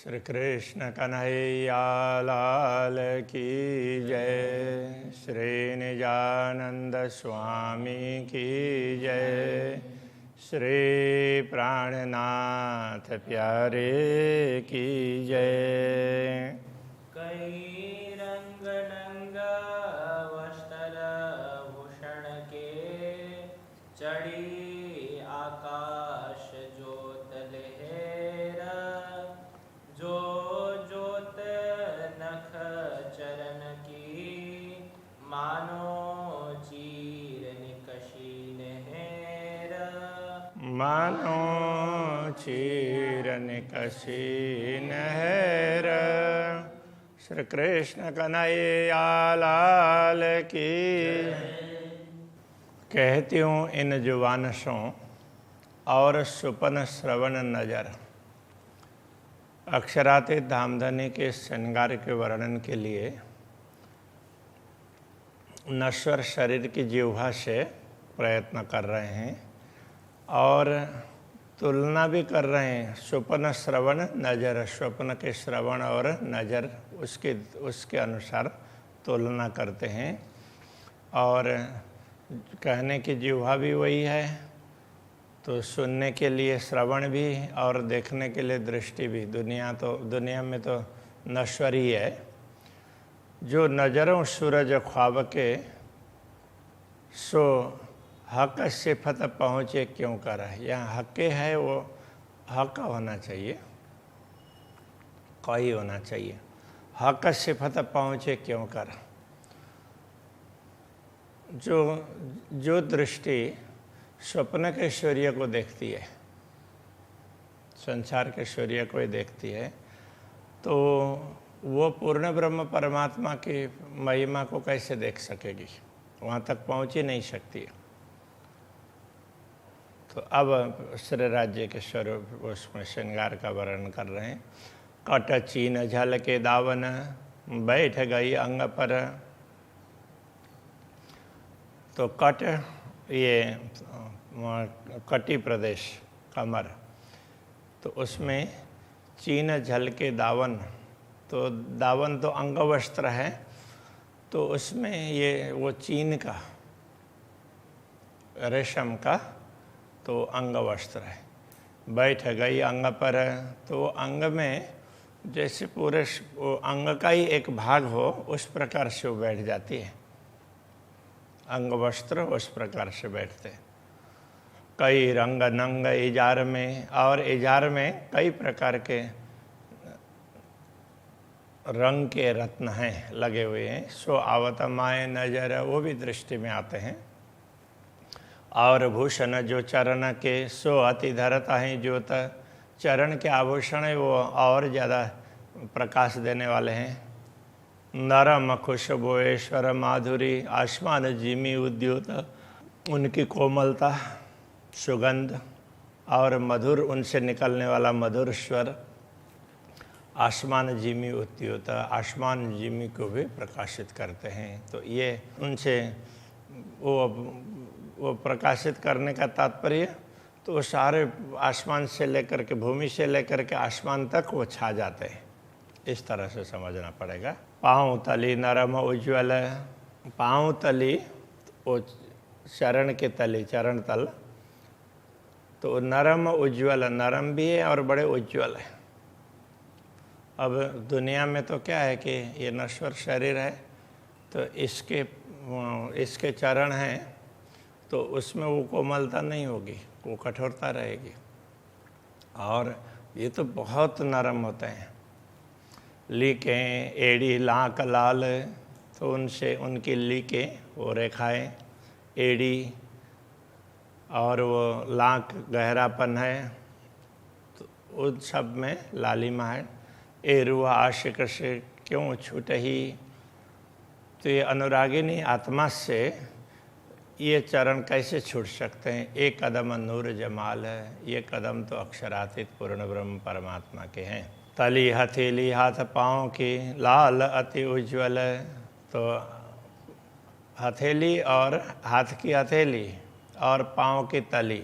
श्री कृष्ण कन्हैया लाल की जय। श्री निजानंद स्वामी की जय। श्री प्राणनाथ प्यारे की जय। कई रंग नंगा वस्त्र भूषण के चढ़ी आकाश जोत लहरा, जो जोत नख चरण की मानो चीर निकशी नहरा। मानो चीर निकशी नहर। श्री कृष्ण कन्हैया लाल की। कहती हूँ इन जुबानसों और सुपन श्रवण नजर। अक्षरातीत धामधनी के श्रृंगार के वर्णन के लिए नश्वर शरीर की जिह्वा से प्रयत्न कर रहे हैं और तुलना भी कर रहे हैं। स्वप्न श्रवण नज़र, स्वप्न के श्रवण और नज़र उसके अनुसार तुलना करते हैं। और कहने की जिह्वा भी वही है, तो सुनने के लिए श्रवण भी और देखने के लिए दृष्टि भी। दुनिया में तो नश्वर ही है। जो नज़रों सूरज ख्वाब के, सो हक सिफत पहुँचे क्यों कर। यहाँ हक़ है, वो हक होना चाहिए, कही होना चाहिए। हक सिफत पहुँचे क्यों कर। जो दृष्टि स्वप्न के सूर्य को देखती है, संसार के सूर्य को ही देखती है, तो वो पूर्ण ब्रह्म परमात्मा की महिमा को कैसे देख सकेगी। वहाँ तक पहुँच ही नहीं सकती है। तो अब श्री राज्य के स्वरूप उसमें श्रृंगार का वर्णन कर रहे हैं। कट चीन झल के दावन, बैठ गई अंग पर। तो कट, ये कटी प्रदेश, कमर, तो उसमें चीन झल के दावन। तो दावन तो अंग वस्त्र है, तो उसमें ये वो चीन का, रेशम का तो अंग वस्त्र है। बैठ गई अंग पर, तो अंग में जैसे पूरे अंग का ही एक भाग हो, उस प्रकार से वो बैठ जाती है। अंग वस्त्र उस प्रकार से बैठते। कई रंग नंग इजार में, और इजार में कई प्रकार के रंग के रत्न हैं, लगे हुए हैं। सो आवत माए नजर, वो भी दृष्टि में आते हैं। और भूषण जो चरण के, सो अति धरता है ज्योत। चरण के आभूषण है वो और ज़्यादा प्रकाश देने वाले हैं। नरम खुशबुएश्वर माधुरी, आसमान जिमी उद्योत। उनकी कोमलता, सुगंध और मधुर, उनसे निकलने वाला मधुर स्वर आसमान जिमी उद्योत, आसमान जिमी को भी प्रकाशित करते हैं। तो ये उनसे वो प्रकाशित करने का तात्पर्य, तो सारे आसमान से लेकर के, भूमि से लेकर के आसमान तक वो छा जाते हैं। इस तरह से समझना पड़ेगा। पाँव तली नरम उज्ज्वल। पाँव तली, वो चरण के तली, चरण तल, तो नरम उज्ज्वल, नरम भी है और बड़े उज्ज्वल है। अब दुनिया में तो क्या है कि ये नश्वर शरीर है, तो इसके चरण हैं, तो उसमें वो कोमलता नहीं होगी, वो कठोरता रहेगी। और ये तो बहुत नरम होते हैं। लीकें एड़ी लाक लाल, तो उनसे उनकी लीकें, वो रेखाएं, एड़ी और वो लाक गहरापन है, तो उन सब में लालिमा है। एरुआ आशिक से क्यों छूट ही। तो ये अनुरागिनी आत्मा से ये चरण कैसे छूट सकते हैं। एक कदम नूर जमाल है, ये कदम तो अक्षरातीत पूर्ण ब्रह्म परमात्मा के हैं। तली हथेली हाथ पाँव की, लाल अति उज्ज्वल। तो हथेली और हाथ की हथेली और पाँव की तली,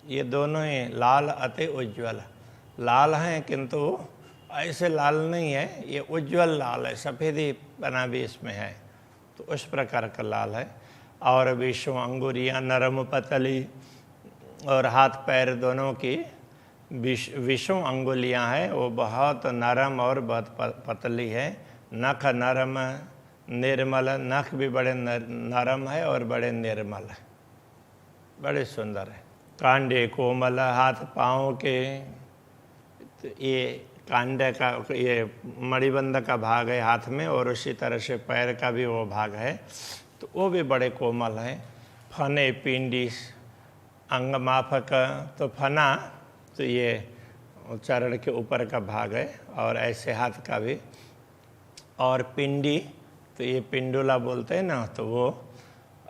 ये दोनों ही लाल अति उज्ज्वल। लाल हैं किंतु ऐसे लाल नहीं है, ये उज्जवल लाल है, सफ़ेदी बना भी इसमें है, तो उस प्रकार का लाल है। और विषम अंगुरियाँ नरम पतली, और हाथ पैर दोनों की विषम अंगुलियाँ हैं, वो बहुत नरम और बहुत पतली है। नख नरम निर्मल, नख भी बड़े नरम है और बड़े निर्मल है, बड़े सुंदर है। कांडे कोमल, हाथ पाँव के, तो ये कांडे का ये मणिबंध का भाग है हाथ में, और उसी तरह से पैर का भी वो भाग है, तो वो भी बड़े कोमल हैं। फने पिंडी अंग माफक, तो फना तो ये चरण के ऊपर का भाग है, और ऐसे हाथ का भी। और पिंडी तो ये पिंडुला बोलते हैं ना, तो वो,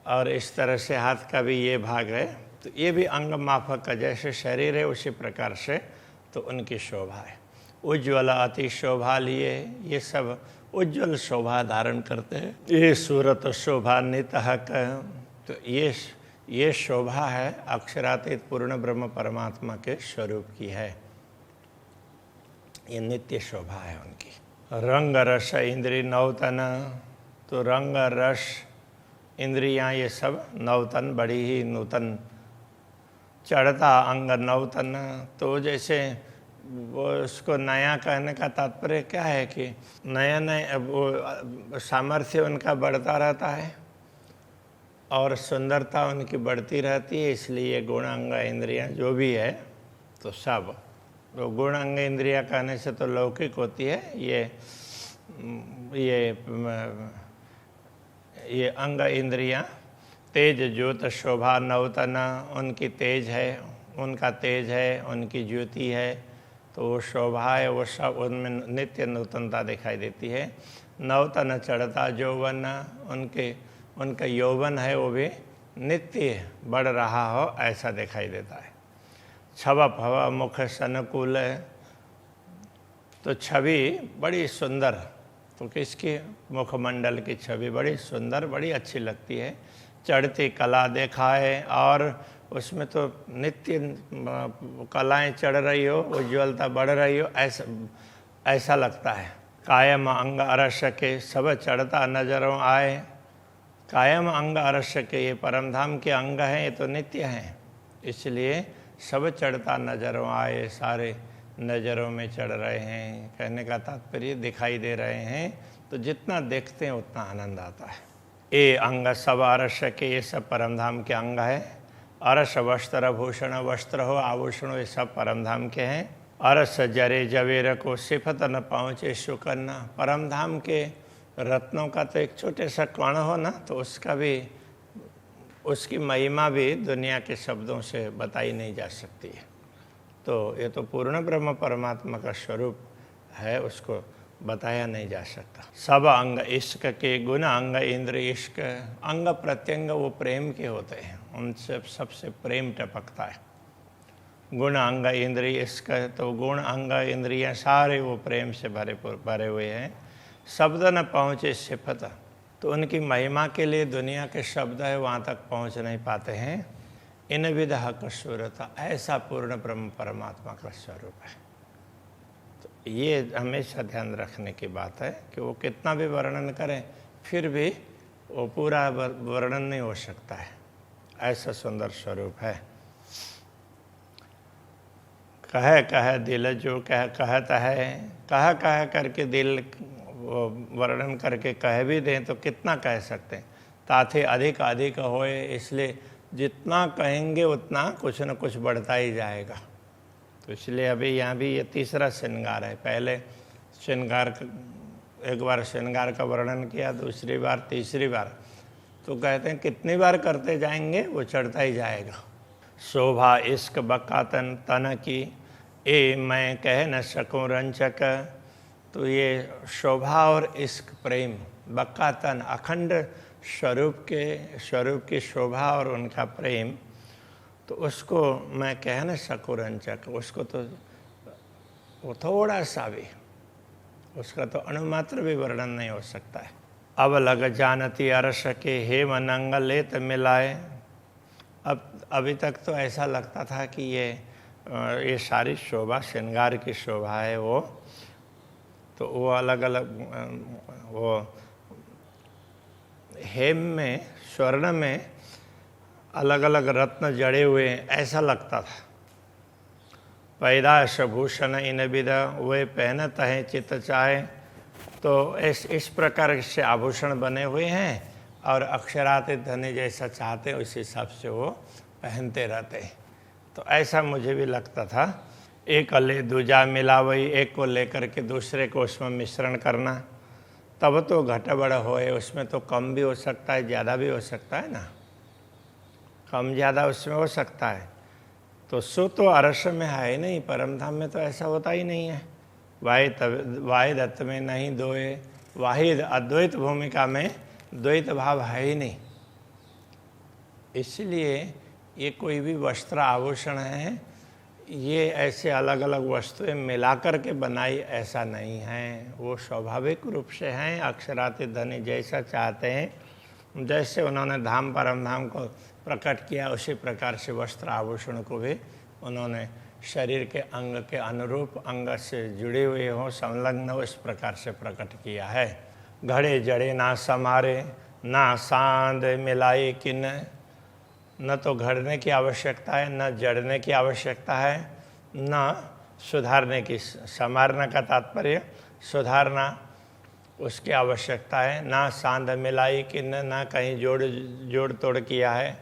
और इस तरह से हाथ का भी ये भाग है, तो ये भी अंग माफक का जैसे शरीर है उसी प्रकार से तो उनकी शोभा है। उज्ज्वल अति शोभा लिए, ये सब उज्ज्वल शोभा धारण करते हैं। ये सूरत शोभा नितहक, तो ये शोभा है अक्षरातीत पूर्ण ब्रह्म परमात्मा के स्वरूप की है, ये नित्य शोभा है उनकी। रंग रस इंद्रिय नवतन, तो रंग रस इंद्रियां ये सब नवतन, बड़ी ही नूतन। चढ़ता अंग नवतन, तो जैसे वो उसको नया कहने का तात्पर्य क्या है कि नया नया वो सामर्थ्य उनका बढ़ता रहता है और सुंदरता उनकी बढ़ती रहती है, इसलिए गुण अंग इंद्रियां जो भी है तो सब, तो गुण अंग इंद्रियां कहने से तो लौकिक होती है, ये अंग इंद्रियां। तेज ज्योत शोभा नवतन, उनकी तेज है, उनका तेज है, उनकी ज्योति है, तो वो शोभा है, वो सब उनमें नित्य नूतनता दिखाई देती है। नवतन चढ़ता यौवन, उनका यौवन है वो भी नित्य बढ़ रहा हो ऐसा दिखाई देता है। छव भव मुख सनकुल, तो छवि बड़ी सुंदर, तो किसकी मुखमंडल की छवि बड़ी सुंदर, बड़ी अच्छी लगती है। चढ़ती कला दिखाए, और उसमें तो नित्य कलाएं चढ़ रही हो, उज्ज्वलता बढ़ रही हो, ऐसा लगता है। कायम अंग अरस के, सब चढ़ता नजरों आए। कायम अंग अरस के, ये परमधाम के अंग हैं, ये तो नित्य हैं, इसलिए सब चढ़ता नजरों आए, सारे नज़रों में चढ़ रहे हैं। कहने का तात्पर्य दिखाई दे रहे हैं, तो जितना देखते हैं उतना आनंद आता है। ये अंग सब अरस के, ये सब परमधाम के अंग है। अरस वस्त्र भूषण, वस्त्र हो आभूषण, ये सब परमधाम के हैं। अरस जरे जवेर को सिफत न पहुँचे शुकन्ना, परमधाम के रत्नों का तो एक छोटे सा कण हो ना, तो उसका भी, उसकी महिमा भी दुनिया के शब्दों से बताई नहीं जा सकती है। तो ये तो पूर्ण ब्रह्म परमात्मा का स्वरूप है, उसको बताया नहीं जा सकता। सब अंग इश्क के, गुण अंग इंद्र इश्क, अंग प्रत्यंग वो प्रेम के होते हैं, उनसे सबसे प्रेम टपकता है। गुण अंग इंद्रिय इश्क, तो गुण अंग इंद्रियां सारे वो प्रेम से भरे हुए हैं। शब्द न पहुँचे सिफत, तो उनकी महिमा के लिए दुनिया के शब्द है वहाँ तक पहुँच नहीं पाते हैं। इन विध हक सूरता, ऐसा पूर्ण ब्रह्म परमात्मा का स्वरूप है। तो ये हमेशा ध्यान रखने की बात है कि वो कितना भी वर्णन करें फिर भी वो पूरा वर्णन नहीं हो सकता है, ऐसा सुंदर स्वरूप है। कह दिल जो कहता है, कह करके दिल वो वर्णन करके कह भी दें तो कितना कह सकते हैं, ताथे अधिक अधिक होए, इसलिए जितना कहेंगे उतना कुछ न कुछ बढ़ता ही जाएगा। तो इसलिए अभी यहाँ भी ये तीसरा श्रृंगार है। पहले श्रृंगार, एक बार श्रृंगार का वर्णन किया, दूसरी बार, तीसरी बार, तो कहते हैं कितनी बार करते जाएंगे वो चढ़ता ही जाएगा। शोभा इश्क बक्का तन की, ए मैं कह न सकूँ रंचक, तो ये शोभा और इश्क प्रेम, बक्का तन अखंड स्वरूप की शोभा और उनका प्रेम, तो उसको मैं कह न सकूँ रंचक, उसको तो वो थोड़ा सा भी, उसका तो अणुमात्र भी वर्णन नहीं हो सकता है। अब लग जानती अरस के, हे मनंग लेत मिलाए, अब अभी तक तो ऐसा लगता था कि ये सारी शोभा श्रृंगार की शोभा है, वो तो वो अलग अलग वो हेम में, स्वर्ण में अलग अलग रत्न जड़े हुए हैं ऐसा लगता था। पैदाश भूषण इन विदा वे पहनत हैं चित चाहे। तो इस प्रकार से आभूषण बने हुए हैं और अक्षरात धनी जैसा चाहते उस हिसाब से वो पहनते रहते। तो ऐसा मुझे भी लगता था। एक अले दूजा मिलावई, एक को लेकर के दूसरे को उसमें मिश्रण करना, तब तो घटबड़ होए। उसमें तो कम भी हो सकता है, ज़्यादा भी हो सकता है ना, कम ज़्यादा उसमें हो सकता है। तो सो तो अरस में है ही नहीं, परम धाम में तो ऐसा होता ही नहीं है। वाहिद अत्व में नहीं दोए, वाहिद अद्वैत भूमिका में द्वैत भाव है ही नहीं। इसलिए ये कोई भी वस्त्र आभूषण है, ये ऐसे अलग अलग वस्तुएं मिलाकर के बनाई ऐसा नहीं है। वो स्वाभाविक रूप से हैं। अक्षरात धनी जैसा चाहते हैं, जैसे उन्होंने धाम परम धाम को प्रकट किया उसी प्रकार से वस्त्र आभूषण को भी उन्होंने शरीर के अंग के अनुरूप, अंग से जुड़े हुए हों, संलग्न हो, इस प्रकार से प्रकट किया है। घड़े जड़े ना समारे, ना सांद मिलाए किन। न तो घड़ने की आवश्यकता है, न जड़ने की आवश्यकता है, न सुधारने की। संवारना का तात्पर्य सुधारना, उसकी आवश्यकता है। ना सांद मिलाई किन, ना कहीं जोड़ तोड़ किया है।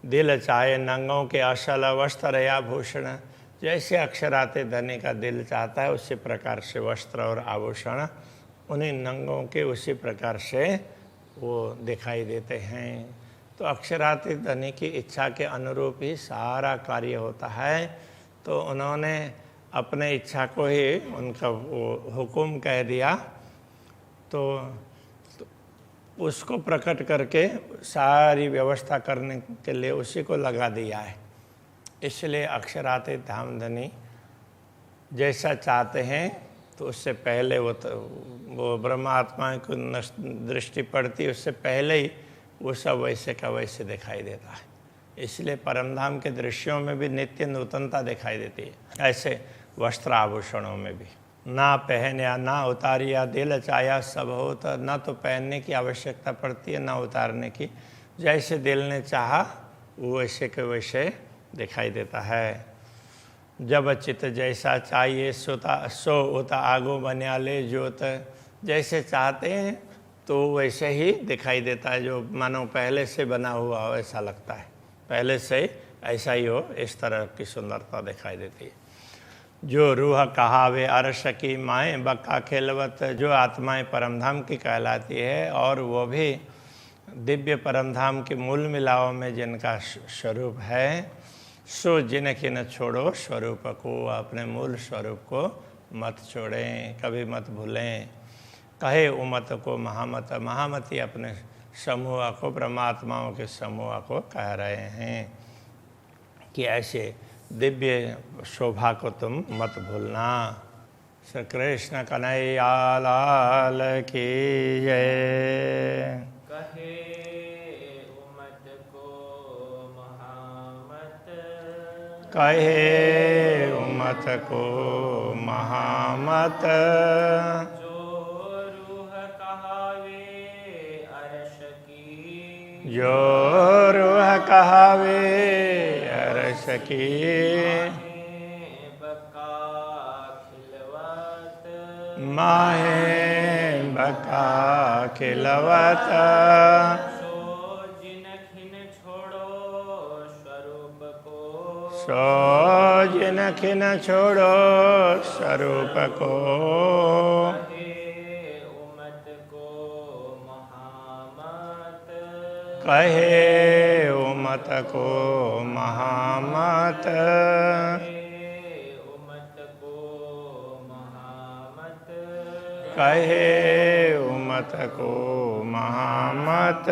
दिल चाहे नंगों के असल वस्त्र या भूषण। जैसे अक्षराते धनी का दिल चाहता है उसी प्रकार से वस्त्र और आभूषण उन्हीं नंगों के उसी प्रकार से वो दिखाई देते हैं। तो अक्षराते धनी की इच्छा के अनुरूप ही सारा कार्य होता है। तो उन्होंने अपने इच्छा को ही उनका वो हुक्म कह दिया, तो उसको प्रकट करके सारी व्यवस्था करने के लिए उसी को लगा दिया है। इसलिए अक्षराते धाम धनी जैसा चाहते हैं, तो उससे पहले वो ब्रह्मात्मा को दृष्टि पड़ती, उससे पहले ही वो सब वैसे का वैसे दिखाई देता है। इसलिए परमधाम के दृश्यों में भी नित्य नूतनता दिखाई देती है। ऐसे वस्त्र आभूषणों में भी ना पहन या ना उतारिया दिल चाया सब होता। ना तो पहनने की आवश्यकता पड़ती है, ना उतारने की। जैसे दिल ने चाहा वो वैसे के वैसे दिखाई देता है। जब चित जैसा चाहिए सो उता आगो बन्याले जोत। जैसे चाहते हैं तो वैसे ही दिखाई देता है, जो मानो पहले से बना हुआ हो ऐसा लगता है, पहले से ऐसा ही हो, इस तरह की सुंदरता दिखाई देती है। जो रूह कहावे अर्श की माएँ बक्का खेलवत। जो आत्माएं परमधाम की कहलाती है और वो भी दिव्य परमधाम के मूल मिलाव में जिनका स्वरूप है, सो जिनकी न छोड़ो स्वरूप को। अपने मूल स्वरूप को मत छोड़ें, कभी मत भूलें। कहे उमत को महामत। महामती अपने समूह को, परमात्माओं के समूह को कह रहे हैं कि ऐसे दिव्य शोभा को तुम मत भूलना। श्री कृष्ण कन्हैया लाल की जय। कहे उमत को महामत। कहे उमत को महामत। जो रूह कहावे अर्श की। जो रूह कहावे अर्श की। बका खिलवत। माहे बका खिलवत। सो जिनखिन छोड़ो स्वरूप को। सो जिनखिन छोड़ो स्वरूप को। कहे उमत को महामत। कहे उमत को महामत। उमत को महामत। कहे उमत को महामत।